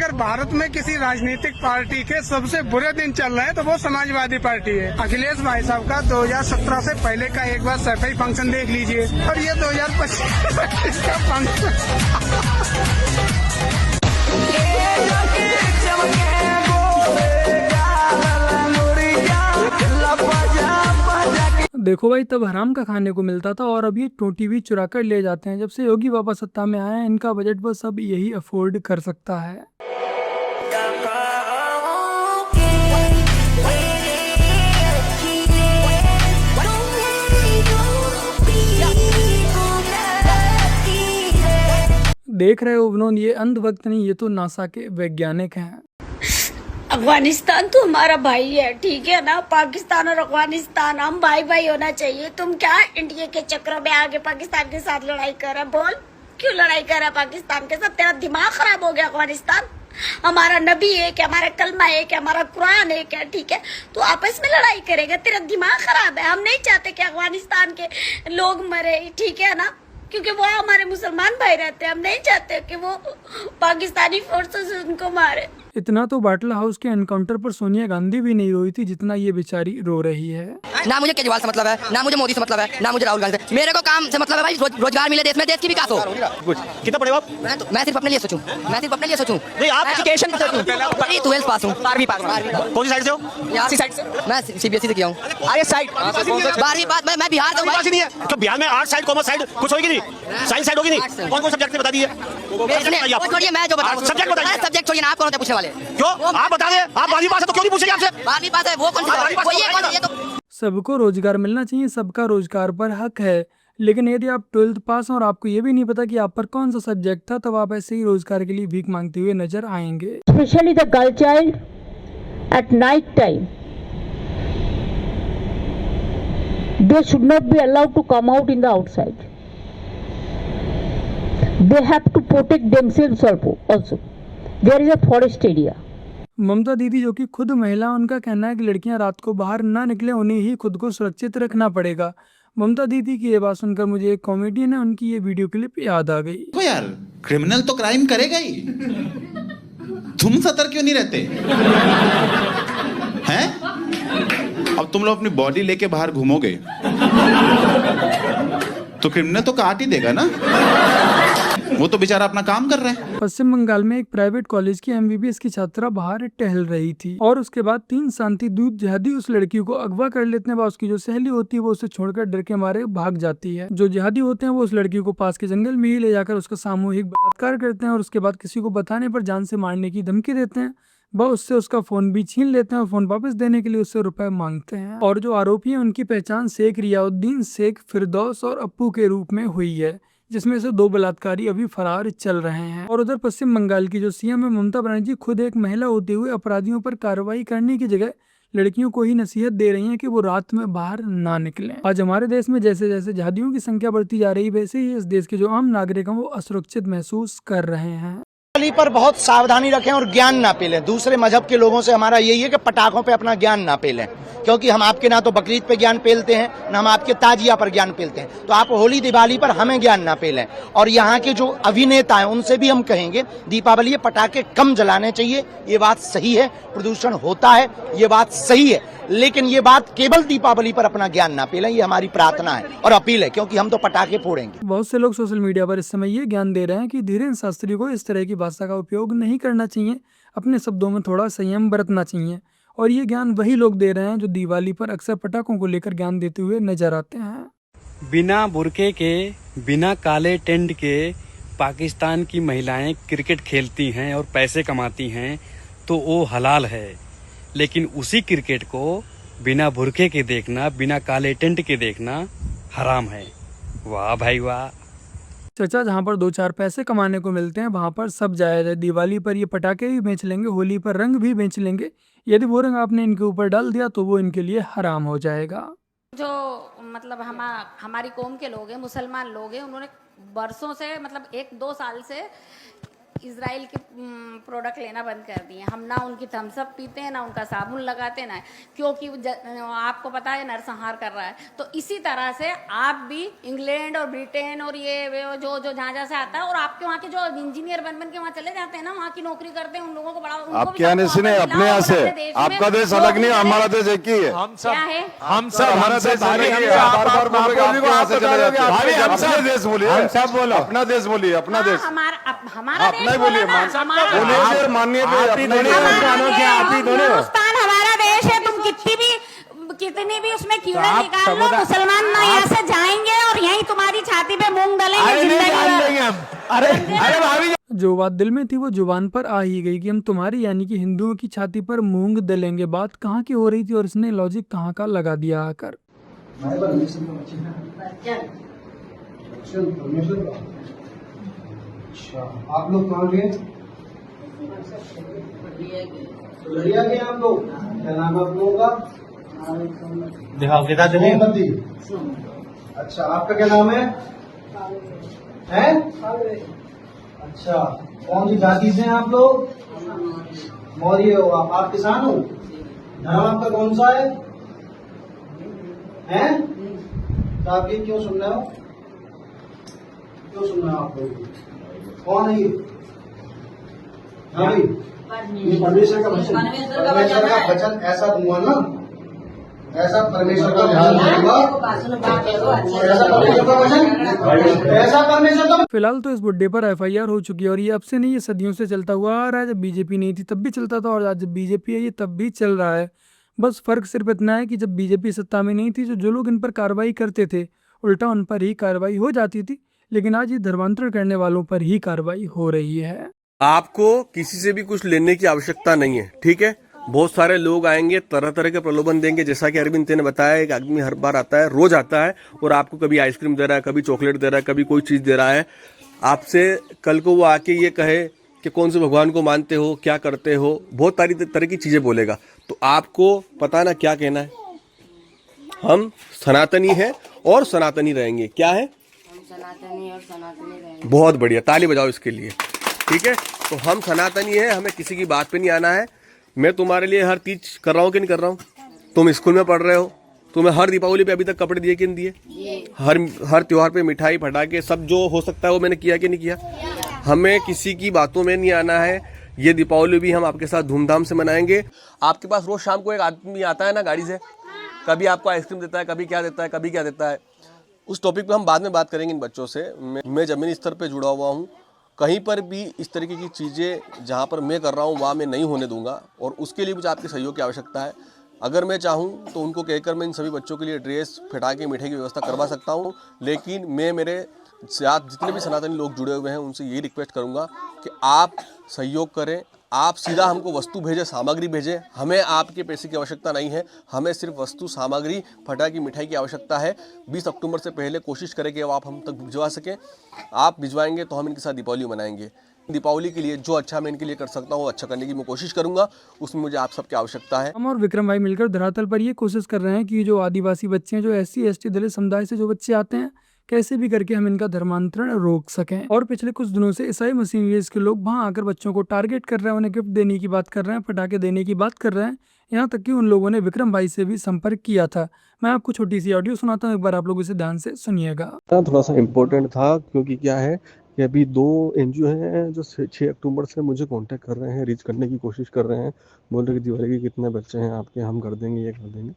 अगर भारत में किसी राजनीतिक पार्टी के सबसे बुरे दिन चल रहे हैं तो वो समाजवादी पार्टी है। अखिलेश भाई साहब का 2017 से पहले का एक बार सफाई फंक्शन देख लीजिए और ये 2025 का फंक्शन। देखो भाई, तब हराम का खाने को मिलता था और अब ये टीवी चुरा कर ले जाते हैं। जब से योगी बाबा सत्ता में आए हैं, इनका बजट बस अब यही अफोर्ड कर सकता है। देख रहे हो उन्होंने, ये अंधभक्त नहीं, ये तो नासा के वैज्ञानिक हैं। अफगानिस्तान तो हमारा भाई है, ठीक है ना। पाकिस्तान और अफगानिस्तान हम भाई भाई होना चाहिए। तुम क्या इंडिया के चक्रों में आगे पाकिस्तान के साथ लड़ाई कर रहा? बोल, क्यों लड़ाई कर रहा पाकिस्तान के साथ? तेरा दिमाग खराब हो गया? अफगानिस्तान हमारा नबी एक है, हमारा कलमा एक है, हमारा कुरान एक है, ठीक है। तो आपस में लड़ाई करेगा? तेरा दिमाग खराब है। हम नहीं चाहते कि अफगानिस्तान के लोग मरे, ठीक है ना, क्योंकि वो हमारे मुसलमान भाई रहते हैं। हम नहीं चाहते कि वो पाकिस्तानी फोर्सेस उनको मारे। इतना तो बाटला हाउस के एनकाउंटर पर सोनिया गांधी भी नहीं रोई थी जितना ये बेचारी रो रही है। ना मुझे केजरीवाल से मतलब है, ना मुझे मोदी से मतलब है, ना मुझे राहुल गांधी से। मेरे को काम से मतलब है भाई, रोजगार मिले देश में, देश की विकास हो। कितना पढ़े आप? मैं सिर्फ अपने लिए सोचूं, मैं सिर्फ अपने लिए सोचूं। नहीं, आप एजुकेशन बड़ी 12th पास हूं, 12वीं पास। कौन सी साइड से हो? यहाँ से साइड से, मैं सीबीएसई से किया हूं। अरे साइड 12वीं पास। मैं बिहार से हूं। नहीं है तो बिहार में आर्ट साइड, कॉमर्स साइड कुछ होगी नहीं, साइंस साइड होगी नहीं। कौन कौन सब्जेक्ट बता दीजिए? छोड़िए, मैं जो बता सब्जेक्ट बताइए। सब्जेक्ट छोड़िए ना, आप कौन होते पूछने वाले? क्यों आप बता दें? आप 12वीं पास है तो क्यों नहीं पूछेंगे आपसे? 12वीं पास है, वो कौन सा? वो ये कौन है? ये तो सबको रोजगार मिलना चाहिए, सबका रोजगार पर हक है। लेकिन यदि आप 12th पास हैं और आपको ये भी नहीं पता कि आप पर कौन सा सब्जेक्ट था, तब आप ऐसे ही रोजगार के लिए भीख मांगते हुए नजर आएंगे। Especially the girl child at night time, they should not be allowed to come out in the outside. They have to protect themselves also. There is a forest area. ममता दीदी जो कि खुद महिला, उनका कहना है कि लड़कियां रात को बाहर ना निकले, उन्हें ही खुद को सुरक्षित रखना पड़ेगा। ममता दीदी की ये बात सुनकर मुझे एक कॉमेडियन है, उनकी ये वीडियो क्लिप याद आ गई। देखो यार, क्रिमिनल तो क्राइम करेगा ही, तुम सतर्क क्यों नहीं रहते हैं? अब तुम लोग अपनी बॉडी लेके बाहर घूमोगे तो क्रिमिनल तो काट ही देगा ना, वो तो बेचारा अपना काम कर रहे हैं। पश्चिम बंगाल में एक प्राइवेट कॉलेज की एमबीबीएस की छात्रा बाहर टहल रही थी और उसके बाद 3 शांति दूत जिहादी उस लड़की को अगवा कर लेते हैं। उसकी जो सहेली होती है वो उसे छोड़कर डर के मारे भाग जाती है। जो जिहादी होते हैं वो उस लड़की को पास के जंगल में ही ले जाकर उसका सामूहिक बलात्कार करते हैं और उसके बाद किसी को बताने पर जान से मारने की धमकी देते हैं। वह उससे उसका फोन भी छीन लेते हैं और फोन वापस देने के लिए उससे रुपए मांगते हैं। और जो आरोपी हैं उनकी पहचान शेख रियाउद्दीन, शेख फिरदौस और अप्पू के रूप में हुई है, जिसमें से 2 बलात्कारी अभी फरार चल रहे हैं। और उधर पश्चिम बंगाल की जो सीएम है ममता बनर्जी, खुद एक महिला होते हुए अपराधियों पर कार्रवाई करने की जगह लड़कियों को ही नसीहत दे रही हैं कि वो रात में बाहर ना निकलें। आज हमारे देश में जैसे जैसे जिहादियों की संख्या बढ़ती जा रही है, वैसे ही इस देश के जो आम नागरिक हैं वो असुरक्षित महसूस कर रहे हैं। दिवाली पर बहुत सावधानी रखें और ज्ञान ना पेलें। दूसरे मजहब के लोगों से हमारा यही है कि पटाखों पे अपना ज्ञान ना पेलें, क्योंकि हम आपके ना तो बकरीद पे ज्ञान पेलते हैं, ना हम आपके ताजिया पर ज्ञान पेलते हैं। तो आप होली दिवाली पर हमें ज्ञान ना पेलें। और यहाँ के जो अभिनेता हैं उनसे भी हम कहेंगे दीपावली ये पटाखे कम जलाने चाहिए। ये बात सही है, प्रदूषण होता है, ये बात सही है, लेकिन ये बात केवल दीपावली पर अपना ज्ञान ना पेलें। ये हमारी प्रार्थना है और अपील है, क्योंकि हम तो पटाखे फोड़ेंगे। बहुत से लोग सोशल मीडिया पर इस समय ये ज्ञान दे रहे हैं कि धीरेन्द्र शास्त्री को इस तरह की भाषा का उपयोग नहीं करना चाहिए, अपने शब्दों में थोड़ा संयम बरतना चाहिए। और ये ज्ञान वही लोग दे रहे हैं जो दिवाली पर अक्सर पटाखों को लेकर ज्ञान देते हुए नजर आते हैं। बिना बुरके के, बिना काले टेंट के पाकिस्तान की महिलाएं क्रिकेट खेलती हैं और पैसे कमाती हैं तो वो हलाल है, लेकिन उसी क्रिकेट को बिना बुरके के देखना, बिना काले टेंट के देखना हराम है। वाह भाई वाह। चचा, जहाँ पर 2-4 पैसे कमाने को मिलते हैं वहाँ पर सब जायज़ है। दिवाली पर ये पटाखे भी बेच लेंगे, होली पर रंग भी बेच लेंगे। यदि वो रंग आपने इनके ऊपर डाल दिया तो वो इनके लिए हराम हो जाएगा। जो मतलब हमारी कौम के लोग हैं, मुसलमान लोग हैं, उन्होंने बरसों से मतलब 1-2 साल से इजराइल के प्रोडक्ट लेना बंद कर दिए। हम ना उनकी थम्स अप पीते हैं, ना उनका साबुन लगाते हैं, ना, क्योंकि आपको पता है नरसंहार कर रहा है। तो इसी तरह से आप भी इंग्लैंड और ब्रिटेन और ये जो जहाँ जहाँ से आता है, और आपके वहाँ के जो इंजीनियर बन के वहाँ चले जाते हैं ना, वहाँ की नौकरी करते हैं, उन लोगों को बड़ा, आपके आने से नहीं, अपने यहाँ से। आपका देश अलग नहीं, हमारा देश एक ही है। क्या है, हम सब हमारा देश अलग ही है। बार-बार बोल रहे हैं, आप यहाँ से चले जाते हैं। अपना देश बोलिए, हम सब बोलो, अपना देश बोलिए, अपना देश, हमारा अपना ही बोलिए, बोलिए, मानिए हिंदुस्तान हमारा देश है। तुम कितनी भी उसमें कीड़े निकाल लो, मुसलमान ना यहाँ से जाएंगे और यहीं तुम्हारी छाती पे मूंग डलेंगे जिंदगी भर। अरे भाभी, जो बात दिल में थी वो जुबान पर आ ही गई कि हम तुम्हारी यानी कि हिंदुओं की छाती पर मूंग दलेंगे। बात कहाँ की हो रही थी और इसने लॉजिक कहाँ का लगा दिया आकर। आप लोग कहाँ गए? लड़िया गए आप लोग? क्या नाम है आप लोगों का? मोहम्मदी। अच्छा, आपका क्या नाम है? अच्छा, कौन सी जाति से हैं आप लोग? मौर्य हो आप किसान हो? धर्म आपका कौन सा है? तो आप ये क्यों सुन रहे हो? क्यों सुन रहे हो आप लोग? कौन है ये? हाँ भाई, ये परमेश्वर का वचन, परमेश्वर का वचन ऐसा दूंगा ना, ऐसा परमेश्वर का वचन दूंगा, ऐसा परमेश्वर का वचन, ऐसा परमेश्वर का। फिलहाल तो इस बुड्ढे पर एफआईआर हो चुकी है और ये अब से नहीं, ये सदियों से चलता हुआ आ रहा है। जब बीजेपी नहीं थी तब भी चलता था और आज जब बीजेपी है ये तब भी चल रहा है। बस फर्क सिर्फ इतना है कि जब बीजेपी सत्ता में नहीं थी जो लोग इन पर कार्रवाई करते थे उल्टा उन पर ही कार्रवाई हो जाती थी, लेकिन आज ये धर्मांतरण करने वालों पर ही कार्रवाई हो रही है। आपको किसी से भी कुछ लेने की आवश्यकता नहीं है, ठीक है। बहुत सारे लोग आएंगे, तरह तरह के प्रलोभन देंगे। जैसा कि अरविंद ने बताया, एक आदमी हर बार आता है, रोज आता है और आपको कभी आइसक्रीम दे रहा है, कभी चॉकलेट दे रहा है, कभी कोई चीज दे रहा है। आपसे कल को वो आके ये कहे कि कौन से भगवान को मानते हो, क्या करते हो, बहुत सारी तरह की चीजें बोलेगा। तो आपको पता ना क्या कहना है। हम सनातनी हैं और सनातनी रहेंगे। क्या है? सनातनी और सनातनी रहेंगे। बहुत बढ़िया, ताली बजाओ इसके लिए, ठीक है। तो हम सनातनी हैं, हमें किसी की बात पे नहीं आना है। मैं तुम्हारे लिए हर चीज कर रहा हूँ कि नहीं कर रहा हूँ? तुम स्कूल में पढ़ रहे हो, तुम्हें हर दीपावली पे अभी तक कपड़े दिए कि नहीं दिए? हर त्योहार पे मिठाई फटाके सब जो हो सकता है वो मैंने किया कि नहीं किया? हमें किसी की बातों में नहीं आना है। ये दीपावली भी हम आपके साथ धूमधाम से मनाएंगे। आपके पास रोज शाम को एक आदमी आता है ना गाड़ी से, कभी आपको आइसक्रीम देता है, कभी क्या देता है, कभी क्या देता है। उस टॉपिक पे हम बाद में बात करेंगे इन बच्चों से। मैं जमीनी स्तर पे जुड़ा हुआ हूँ। कहीं पर भी इस तरीके की चीज़ें जहाँ पर मैं कर रहा हूँ वहाँ मैं नहीं होने दूंगा, और उसके लिए मुझे आपके सहयोग की आवश्यकता है। अगर मैं चाहूँ तो उनको कहकर मैं इन सभी बच्चों के लिए ड्रेस, फटाके, मिठाई की व्यवस्था करवा सकता हूँ, लेकिन मैं मेरे साथ जितने भी सनातनी लोग जुड़े हुए हैं उनसे यही रिक्वेस्ट करूँगा कि आप सहयोग करें। आप सीधा हमको वस्तु भेजें, सामग्री भेजें। हमें आपके पैसे की आवश्यकता नहीं है, हमें सिर्फ वस्तु, सामग्री, फटाकी, मिठाई की आवश्यकता है। 20 अक्टूबर से पहले कोशिश करें कि आप हम तक भिजवा सकें। आप भिजवाएंगे तो हम इनके साथ दीपावली मनाएंगे। दीपावली के लिए जो अच्छा मैं इनके लिए कर सकता हूँ अच्छा करने की मैं कोशिश करूंगा। उसमें मुझे आप सबकी आवश्यकता है। हम और विक्रम भाई मिलकर धरातल पर ये कोशिश कर रहे हैं कि जो आदिवासी बच्चे हैं, जो SC ST दलित समुदाय से जो बच्चे आते हैं, कैसे भी करके हम इनका धर्मांतरण रोक सकें। और पिछले कुछ दिनों से ईसाई मसीहियत के लोग वहां आकर बच्चों को टारगेट कर रहे हैं, उन्हें गिफ्ट देने की बात कर रहे हैं, पटाखे देने की बात कर रहे हैं। यहाँ तक कि उन लोगों ने विक्रम भाई से भी संपर्क किया था। मैं आपको छोटी सी ऑडियो सुनाता हूँ, एक बार आप लोग इसे ध्यान से सुनिएगा। थोड़ा सा इम्पोर्टेंट था, क्योंकि क्या है कि अभी 2 NGO हैं जो 6 अक्टूबर से मुझे कांटेक्ट कर रहे हैं, रीच करने की कोशिश कर रहे हैं। बोल रहे कि दिवाली के कितने बच्चे हैं आपके, हम कर देंगे, ये कर देंगे।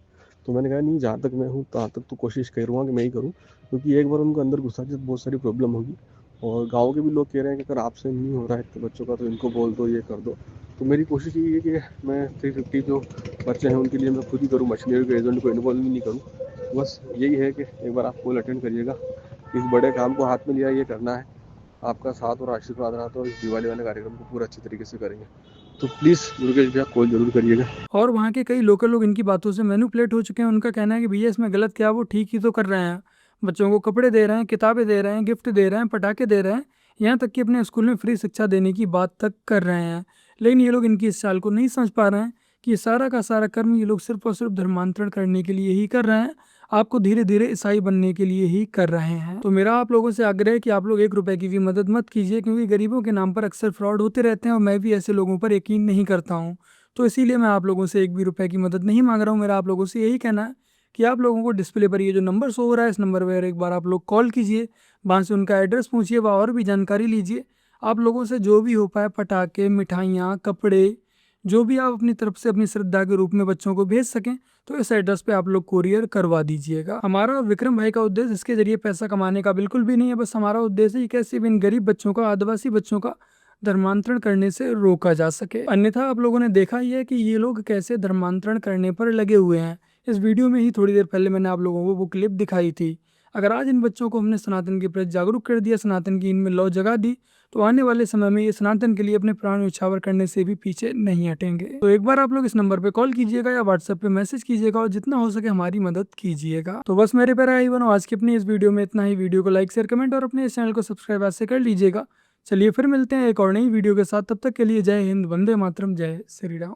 तो मैंने कहा नहीं, जहाँ तक मैं हूँ तहाँ तक तो कोशिश करूँगा कि मैं ही करूँ, क्योंकि एक बार उनको अंदर घुसा तो बहुत सारी प्रॉब्लम होगी। और गाँव के भी लोग कह रहे हैं कि अगर आपसे नहीं हो रहा है इतने बच्चों का तो इनको बोल दो, ये कर दो। तो मेरी कोशिश यही है कि मैं 350 जो बच्चे हैं उनके लिए मैं खुद ही करूँ, मशीनरी के एजेंट को इन्वॉल्व नहीं करूँ। बस यही है कि एक बार आप कॉल अटेंड करिएगा। इस बड़े काम को हाथ में लिया, ये करना है। आपका साथ और आशीर्वाद रहा तो इस दिवाली वाले कार्यक्रम को पूरा अच्छी तरीके से करेंगे। तो प्लीज़ दुर्गेश भैया कॉल जरूर करिएगा। और वहाँ के कई लोकल लोग इनकी बातों से मैनिपुलेट हो चुके हैं। उनका कहना है कि भैया इसमें गलत क्या, वो ठीक ही तो कर रहे हैं। बच्चों को कपड़े दे रहे हैं, किताबें दे रहे हैं, गिफ्ट दे रहे हैं, पटाखे दे रहे हैं, यहाँ तक कि अपने स्कूल में फ्री शिक्षा देने की बात तक कर रहे हैं। लेकिन ये लोग इनकी इस चाल को नहीं समझ पा रहे हैं कि ये सारा का सारा कर्म ये लोग सिर्फ और सिर्फ धर्मांतरण करने के लिए ही कर रहे हैं। आपको धीरे धीरे ईसाई बनने के लिए ही कर रहे हैं। तो मेरा आप लोगों से आग्रह है कि आप लोग 1 रुपए की भी मदद मत कीजिए, क्योंकि गरीबों के नाम पर अक्सर फ्रॉड होते रहते हैं और मैं भी ऐसे लोगों पर यकीन नहीं करता हूँ। तो इसीलिए मैं आप लोगों से 1 भी रुपए की मदद नहीं मांग रहा हूँ। मेरा आप लोगों से यही कहना है कि आप लोगों को डिस्प्ले पर ये जो नंबर शो हो रहा है, इस नंबर पर एक बार आप लोग कॉल कीजिए, वहाँ से उनका एड्रेस पूछिए, वहाँ और भी जानकारी लीजिए। आप लोगों से जो भी हो पाए पटाखे, मिठाइयाँ, कपड़े, जो भी आप अपनी तरफ से अपनी श्रद्धा के रूप में बच्चों को भेज सकें, तो इस एड्रेस पे आप लोग कुरियर करवा दीजिएगा। हमारा और विक्रम भाई का उद्देश्य इसके जरिए पैसा कमाने का बिल्कुल भी नहीं है। बस हमारा उद्देश्य ही कैसे भी इन गरीब बच्चों का, आदिवासी बच्चों का धर्मांतरण करने से रोका जा सके। अन्यथा आप लोगों ने देखा ही है कि ये लोग कैसे धर्मांतरण करने पर लगे हुए हैं। इस वीडियो में ही थोड़ी देर पहले मैंने आप लोगों को वो क्लिप दिखाई थी। अगर आज इन बच्चों को हमने सनातन के प्रति जागरूक कर दिया, सनातन की इनमें लौ जगा दी, तो आने वाले समय में ये सनातन के लिए अपने प्राण न्यौछावर करने से भी पीछे नहीं हटेंगे। तो एक बार आप लोग इस नंबर पे कॉल कीजिएगा या व्हाट्सएप पे मैसेज कीजिएगा और जितना हो सके हमारी मदद कीजिएगा। तो बस मेरे प्यारे भाई बहनों, आज की अपनी इस वीडियो में इतना ही। वीडियो को लाइक, शेयर, कमेंट और अपने इस चैनल को सब्सक्राइब आज से कर लीजिएगा। चलिए फिर मिलते हैं एक और नई वीडियो के साथ। तब तक के लिए जय हिंद, वंदे मातरम, जय श्री राम।